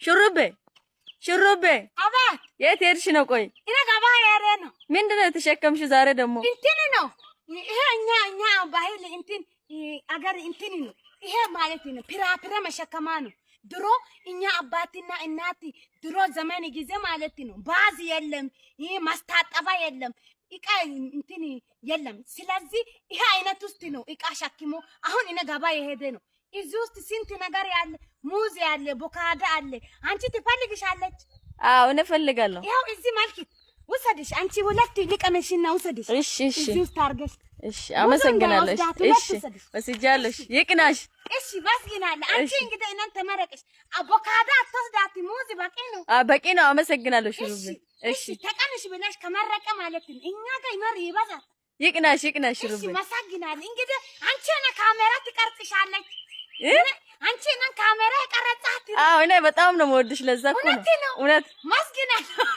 ሹሩቤ አባት የት ሄድሽ ነው? ቆይ እኔ ገበያ ሄሬ ነው። ምንድነው የተሸከምሽው ዛሬ ደግሞ? እንትን ነው ይሄ እኛ ባህል እንትን አገር እንትን ነው ይሄ ማለት ነው። ፒራፒራ መሸከማ ነው። ድሮ እኛ አባትና እናት ድሮ ዘመን ጊዜ ማለት ነው ባዝ የለም፣ ይሄ ማስታጠባ የለም፣ እቃ እንትን የለም። ስለዚህ ይሄ አይነት ውስጥ ነው እቃ ሸክሞ አሁን እኔ ገበያ የሄደ ነው። እዚህ ውስጥ ስንት ነገር ያለ ሙዝ ያለ ቦካዳ አለ። አንቺ ትፈልግሻለች? አዎ እኔ እፈልጋለሁ። ያው እዚህ ማልኪት ውሰድሽ። አንቺ ሁለት ልቀመሽና ውሰድሽ። እሺ እዚህ ውስጥ አድርገሽ። እሺ አመሰግናለሁ። እሺ ወስጃለሁ። ይቅናሽ። እሺ መስግናለሁ። አንቺ እንግዲህ እናንተ ተመረቀሽ። አቦካዳ አትወስዳት፣ ሙዝ በቂ ነው። በቂ ነው። አመሰግናለሁ ሹሩቤ። እሺ ተቀንሽ ብለሽ ከመረቀ ማለት ነው እኛ ጋር ይመር ይበዛል። ይቅናሽ ሹሩቤ። እሺ መስግናለሁ። እንግዲህ አንቺ እና ካሜራ ትቀርጽሻለች። አንቺ እና ካሜራ የቀረጻት። አዎ እኔ በጣም ነው የምወድሽ። ለዛ እኮ ነው። እውነት መስግናለሁ።